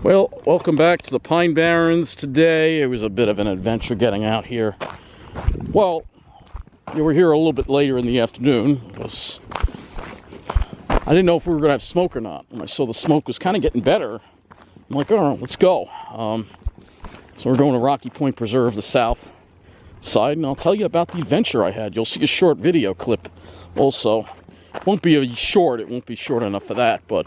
Well, welcome back to the Pine Barrens. Today it was a bit of an adventure getting out here. Well, you were here a little bit later in the afternoon. I didn't know if we were going to have smoke or not. When I saw the smoke was kind of getting better, I'm like, all right, let's go. So we're going to Rocky Point Preserve, the south side, and I'll tell you about the adventure I had. You'll see a short video clip also. It won't be short enough for that, but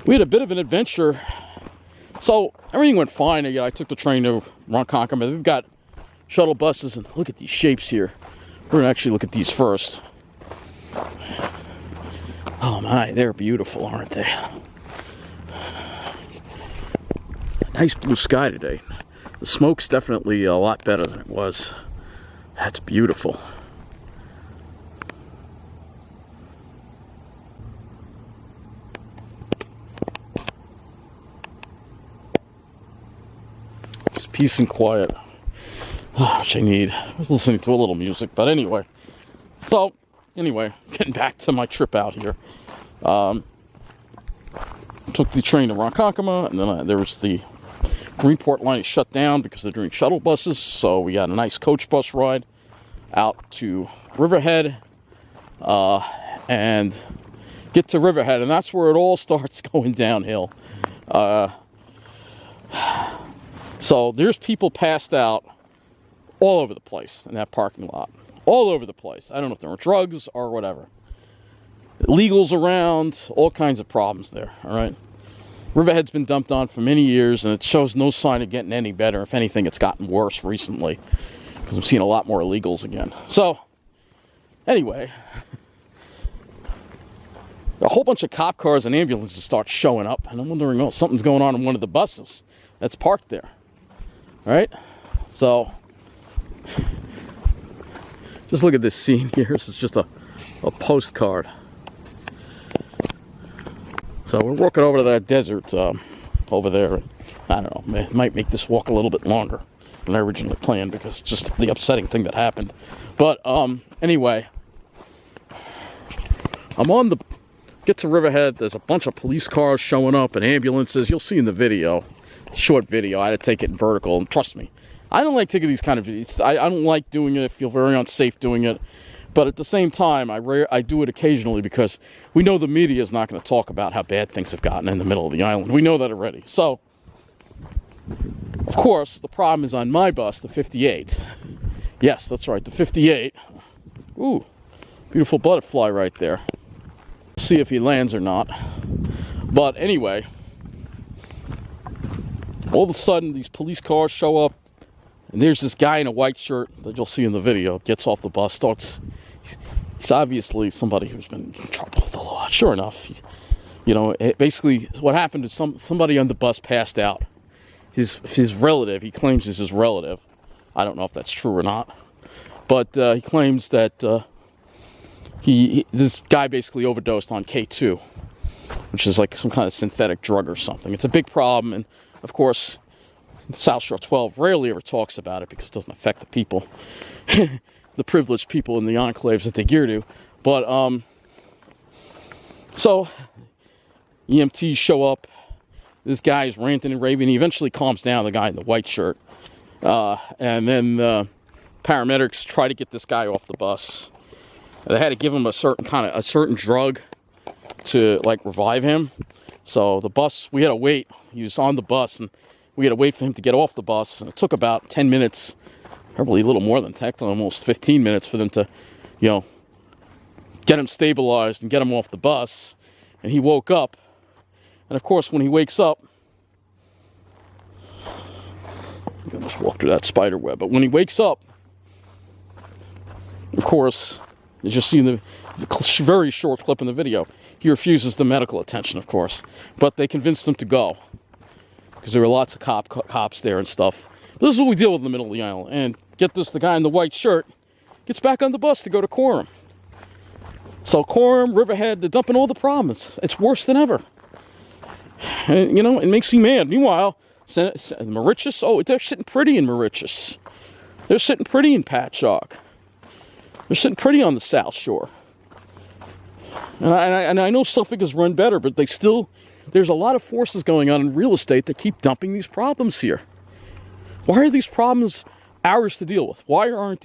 we had a bit of an adventure. So everything went fine. I took the train to Ronkonkoma. We've got shuttle buses, and look at these shapes here. We're going to actually look at these first. Oh my, they're beautiful, aren't they? Nice blue sky today. The smoke's definitely a lot better than it was. That's beautiful. Just peace and quiet. Which I need. I was listening to a little music, but anyway. So, getting back to my trip out here. Took the train to Ronkonkoma, and then there was the Greenport line is shut down because they're doing shuttle buses, so we got a nice coach bus ride out to Riverhead, and get to Riverhead, and that's where it all starts going downhill. So there's people passed out all over the place in that parking lot. All over the place. I don't know if there were drugs or whatever. Illegals around, all kinds of problems there, all right? Riverhead's been dumped on for many years, and it shows no sign of getting any better. If anything, it's gotten worse recently, because I'm seeing a lot more illegals again. So, anyway, a whole bunch of cop cars and ambulances start showing up, and I'm wondering, oh, something's going on in one of the buses that's parked there. All right? So, just look at this scene here. This is just a postcard. So we're walking over to that desert over there. And I don't know, it might make this walk a little bit longer than I originally planned because it's just the upsetting thing that happened. But anyway, get to Riverhead. There's a bunch of police cars showing up and ambulances. You'll see in the video, short video. I had to take it in vertical, and trust me, I don't like taking these kind of videos. I don't like doing it. I feel very unsafe doing it. But at the same time, I do it occasionally because we know the media is not going to talk about how bad things have gotten in the middle of the island. We know that already. So, of course, the problem is on my bus, the 58. Yes, that's right, the 58. Ooh, beautiful butterfly right there. See if he lands or not. But anyway, all of a sudden, these police cars show up. And there's this guy in a white shirt that you'll see in the video. Gets off the bus, he's obviously somebody who's been in trouble with the law. Sure enough, basically what happened is somebody on the bus passed out. His relative, he claims is his relative. I don't know if that's true or not. But he claims that this guy basically overdosed on K2, which is like some kind of synthetic drug or something. It's a big problem, and of course, South Shore 12 rarely ever talks about it because it doesn't affect the people, the privileged people in the enclaves that they gear to. But, so, EMTs show up. This guy's ranting and raving. He eventually calms down, the guy in the white shirt. And then paramedics try to get this guy off the bus. They had to give him a certain drug to, revive him. So the bus, we had to wait. He was on the bus, and we had to wait for him to get off the bus, and it took about 10 minutes, probably a little more than that, almost 15 minutes for them to, get him stabilized and get him off the bus. And he woke up, and of course, when he wakes up, I almost walked through that spider web, but when he wakes up, of course, as you see in the very short clip in the video, he refuses the medical attention, of course, but they convinced him to go. Because there were lots of cops there and stuff. This is what we deal with in the middle of the island. And get this, the guy in the white shirt gets back on the bus to go to Coram. So Coram, Riverhead, they're dumping all the problems. It's worse than ever. And, it makes you mad. Meanwhile, Mauritius, they're sitting pretty in Mauritius. They're sitting pretty in Patchogue. They're sitting pretty on the South Shore. And I know Suffolk has run better, but they still there's a lot of forces going on in real estate that keep dumping these problems here. Why are these problems ours to deal with? Why are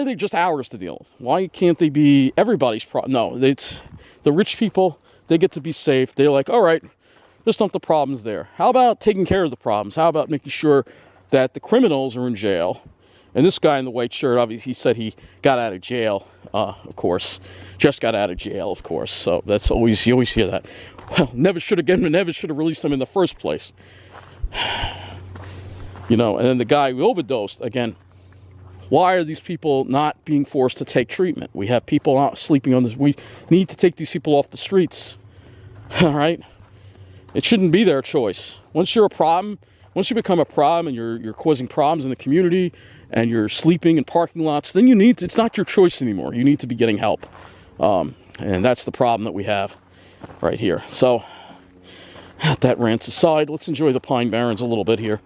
they just ours to deal with? Why can't they be everybody's problem? No, it's the rich people, they get to be safe. They're like, all right, just dump the problems there. How about taking care of the problems? How about making sure that the criminals are in jail? And this guy in the white shirt, obviously, he said he got out of jail, of course. Just got out of jail, of course. So that's always, you always hear that. Well, never should have released him in the first place. You know, and then the guy who overdosed, again, why are these people not being forced to take treatment? We have people out sleeping on this. We need to take these people off the streets. All right? It shouldn't be their choice. Once you become a problem and you're causing problems in the community and you're sleeping in parking lots, then it's not your choice anymore. You need to be getting help. And that's the problem that we have right here. So, that rants aside, let's enjoy the Pine Barrens a little bit here.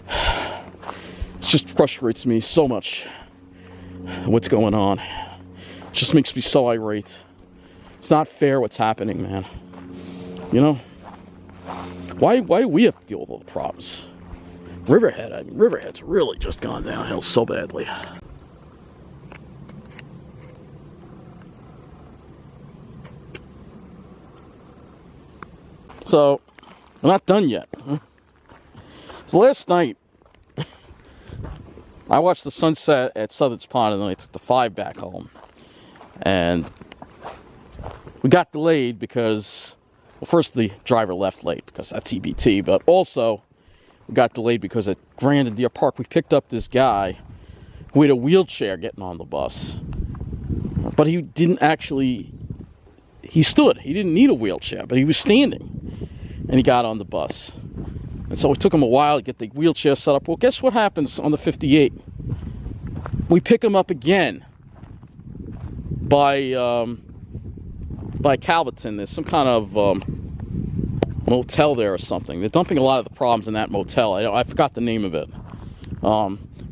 It just frustrates me so much what's going on. It just makes me so irate. It's not fair what's happening, man. You know? Why do we have to deal with all the problems? Riverhead's really just gone downhill so badly. So, we're not done yet. So last night, I watched the sunset at Southard's Pond, and then I took the 5 back home. And we got delayed because, well, first the driver left late because that's EBT, but also we got delayed because at Grand and Deer Park, we picked up this guy who had a wheelchair getting on the bus. But he didn't actually, he stood. He didn't need a wheelchair, but he was standing. And he got on the bus. And so it took him a while to get the wheelchair set up. Well, guess what happens on the 58? We pick him up again by Calverton. There's some kind of motel there or something. They're dumping a lot of the problems in that motel. I forgot the name of it.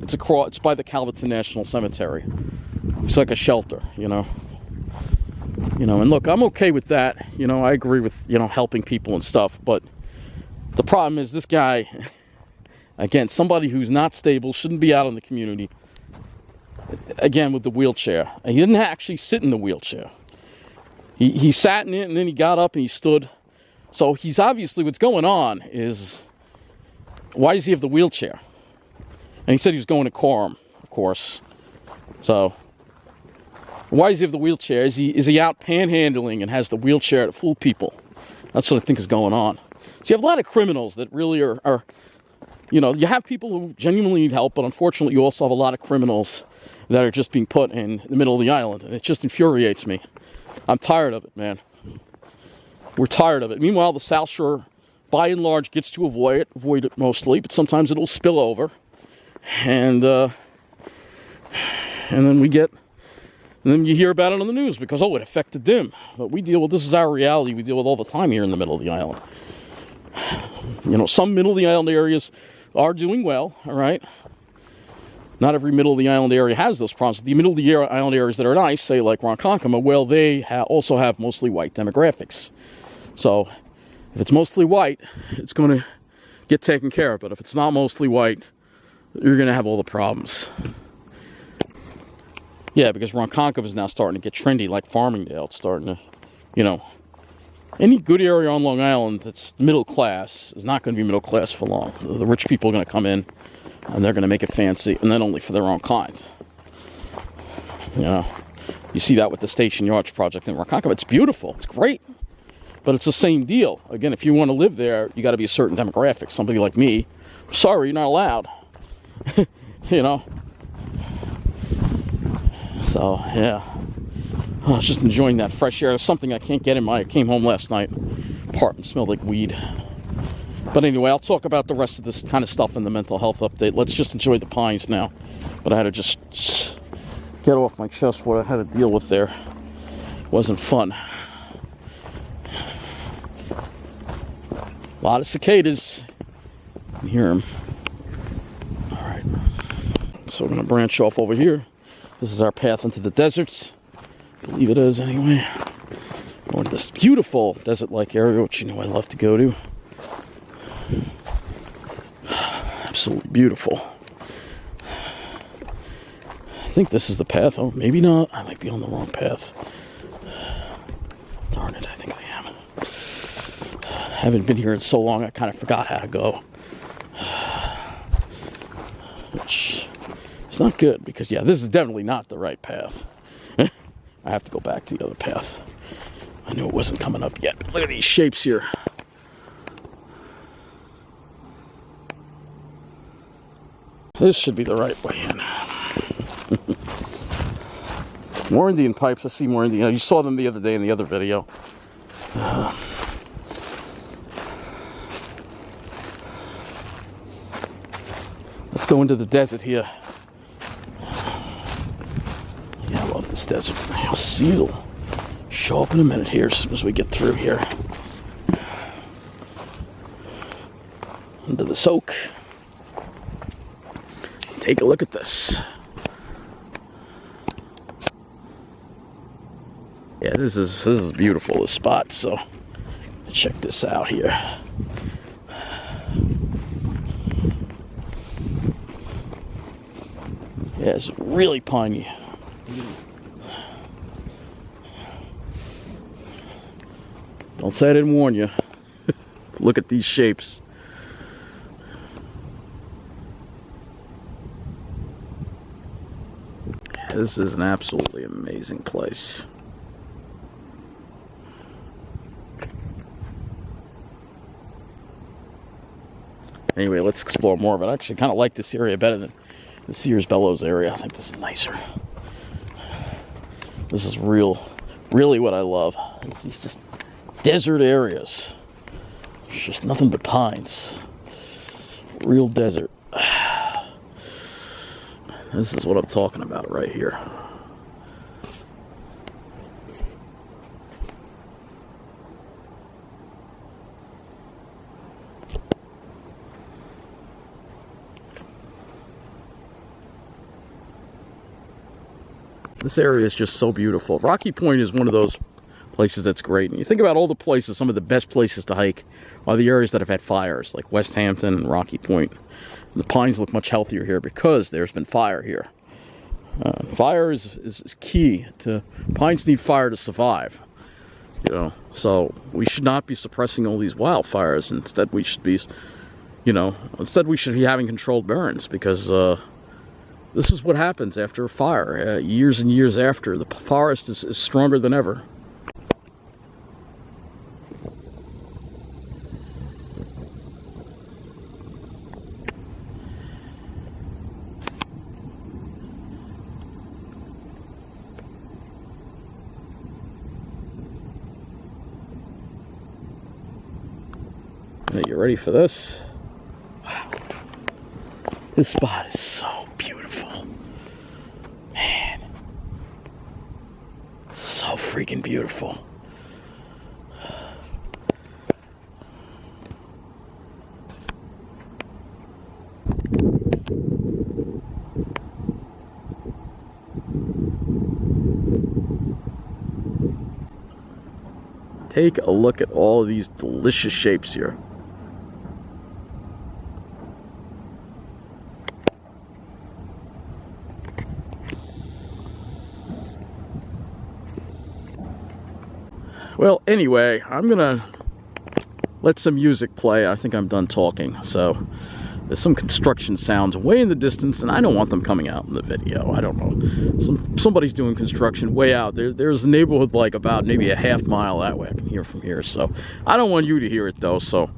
It's by the Calverton National Cemetery. It's like a shelter, you know. And look, I'm okay with that. I agree with, helping people and stuff, but the problem is this guy, again, somebody who's not stable, shouldn't be out in the community, again, with the wheelchair. And he didn't actually sit in the wheelchair. He sat in it, and then he got up and he stood. So he's obviously, what's going on is, why does he have the wheelchair? And he said he was going to quorum, of course. So, why does he have the wheelchair? Is he out panhandling and has the wheelchair to fool people? That's what I think is going on. So you have a lot of criminals that really are, you have people who genuinely need help, but unfortunately you also have a lot of criminals that are just being put in the middle of the island. And it just infuriates me. I'm tired of it, man. We're tired of it. Meanwhile, the South Shore, by and large, gets to avoid it mostly, but sometimes it'll spill over. And then you hear about it on the news because, it affected them. But this is our reality we deal with all the time here in the middle of the island. Some middle of the island areas are doing well, all right? Not every middle of the island area has those problems. The middle of the island areas that are nice, say like Ronkonkoma, well, they also have mostly white demographics. So if it's mostly white, it's going to get taken care of. But if it's not mostly white, you're going to have all the problems. Yeah, because Ronkonkoma is now starting to get trendy, like Farmingdale. It's starting to, any good area on Long Island that's middle class is not going to be middle class for long. The rich people are going to come in, and they're going to make it fancy, and not only for their own kind. You see that with the Station Yards project in Ronkonkoma. It's beautiful. It's great. But it's the same deal. Again, if you want to live there, you got to be a certain demographic. Somebody like me, sorry, you're not allowed. So, yeah. I was just enjoying that fresh air. It's something I can't get I came home last night. Apartment smelled like weed. But anyway, I'll talk about the rest of this kind of stuff in the mental health update. Let's just enjoy the pines now. But I had to just get off my chest what I had to deal with there. It wasn't fun. A lot of cicadas. You can hear them. Alright. So we're going to branch off over here. This is our path into the deserts. I believe it is anyway. Going to this beautiful desert-like area, which you know I love to go to. Absolutely beautiful. I think this is the path. Oh, maybe not. I might be on the wrong path. Darn it, I think I am. I haven't been here in so long, I kind of forgot how to go. Which is not good, because, yeah, this is definitely not the right path. I have to go back to the other path. I knew it wasn't coming up yet. Look at these shapes here. This should be the right way in. More Indian pipes. I see more Indian. You saw them the other day in the other video. Let's go into the desert here. Yeah, I love this desert. I'll see you. Show up in a minute here as soon as we get through here. Into the soak. Take a look at this. Yeah, this is beautiful, this spot, so check this out here. Yeah, it's really piney. Don't say I didn't warn you. Look at these shapes. This is an absolutely amazing place. Anyway, let's explore more of it. I actually kind of like this area better than the Sears Bellows area. I think this is nicer. This is really what I love. It's just desert areas. There's just nothing but pines. Real desert. This is what I'm talking about right here. This area is just so beautiful. Rocky Point is one of those places that's great. And you think about all the places, some of the best places to hike are the areas that have had fires, like West Hampton and Rocky Point. The pines look much healthier here because there's been fire here. Fire is key to, pines need fire to survive, you know, so we should not be suppressing all these wildfires. Instead we should be, we should be having controlled burns, because this is what happens after a fire. Years and years after, the forest is stronger than ever. You ready for this? Wow. This spot is so beautiful. Man. So freaking beautiful. Take a look at all of these delicious shapes here. Well, anyway, I'm gonna let some music play. I think I'm done talking. So there's some construction sounds way in the distance, and I don't want them coming out in the video. I don't know. Somebody's doing construction way out there. There's a neighborhood like about maybe a half mile that way. I can hear from here. So I don't want you to hear it though. So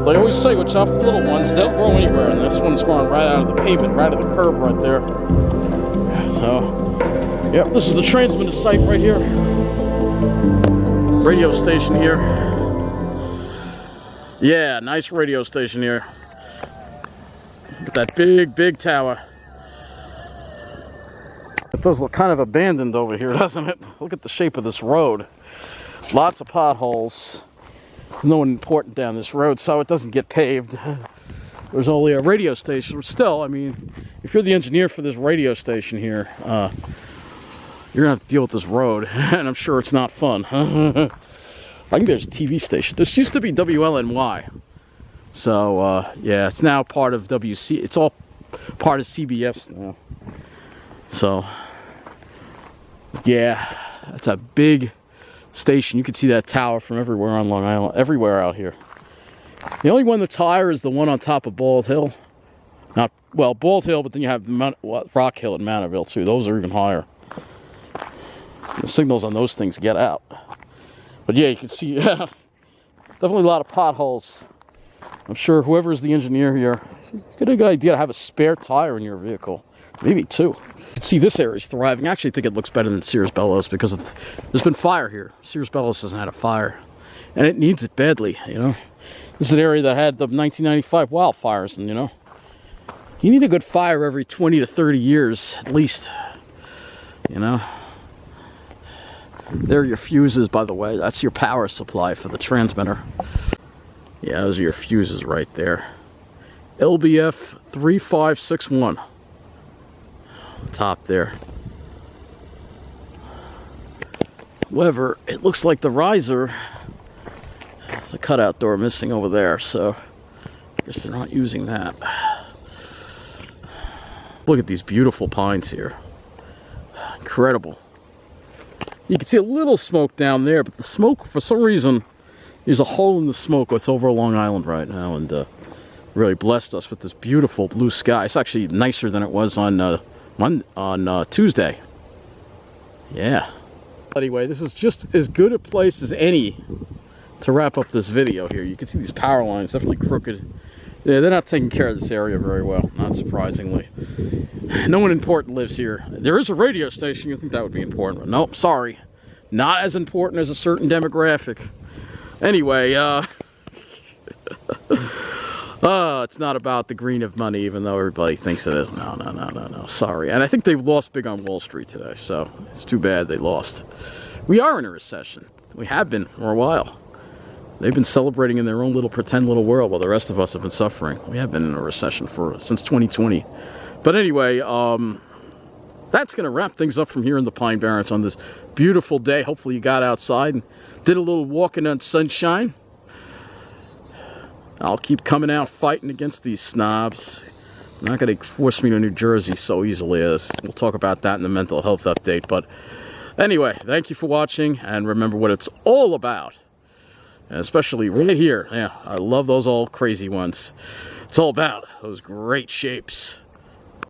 They always say, watch out for the little ones. They'll grow anywhere, and this one's growing right out of the pavement, right out of the curb right there. So, yep, this is the transmitter site right here. Radio station here. Yeah, nice radio station here. Look at that big, big tower. It does look kind of abandoned over here, doesn't it? Look at the shape of this road. Lots of potholes. There's no one important down this road, so it doesn't get paved. There's only a radio station. Still, I mean, if you're the engineer for this radio station here, you're gonna have to deal with this road, and I'm sure it's not fun. I think there's a TV station. This used to be WLNY, so yeah, it's now part of WC. It's all part of CBS now. So yeah, that's a big station. You can see that tower from everywhere on Long Island, everywhere out here. The only one that's higher is the one on top of Bald Hill. Not, well, Bald Hill, but then you have Rock Hill and Manorville too. Those are even higher. The signals on those things get out. But yeah, you can see definitely a lot of potholes. I'm sure whoever's the engineer here, get a good idea to have a spare tire in your vehicle. Maybe two. You can see this area is thriving. I actually think it looks better than Sears Bellows because there's been fire here. Sears Bellows hasn't had a fire. And it needs it badly, you know. This is an area that had the 1995 wildfires, and you know, you need a good fire every 20 to 30 years at least, you know. There are your fuses, by the way. That's your power supply for the transmitter. Yeah, those are your fuses right there. LBF 3561. Top there. However, it looks like the riser, there's a cutout door missing over there, so I guess they're not using that. Look at these beautiful pines here. Incredible. You can see a little smoke down there, but the smoke, for some reason, there's a hole in the smoke. It's over Long Island right now, and really blessed us with this beautiful blue sky. It's actually nicer than it was on Tuesday. Yeah. Anyway, this is just as good a place as any to wrap up this video here. You can see these power lines, definitely crooked. Yeah, they're not taking care of this area very well, not surprisingly. No one important lives here. There is a radio station. You'd think that would be important, but nope, sorry. Not as important as a certain demographic. Anyway, it's not about the green of money, even though everybody thinks it is. No. Sorry. And I think they've lost big on Wall Street today, so it's too bad they lost. We are in a recession. We have been for a while. They've been celebrating in their own little pretend little world while the rest of us have been suffering. We have been in a recession since 2020. But anyway, that's going to wrap things up from here in the Pine Barrens on this beautiful day. Hopefully you got outside and did a little walking on sunshine. I'll keep coming out fighting against these snobs. They're not going to force me to New Jersey so easily. We'll talk about that in the mental health update. But anyway, thank you for watching, and remember what it's all about. And especially right here. Yeah, I love those all crazy ones. It's all about those great shapes.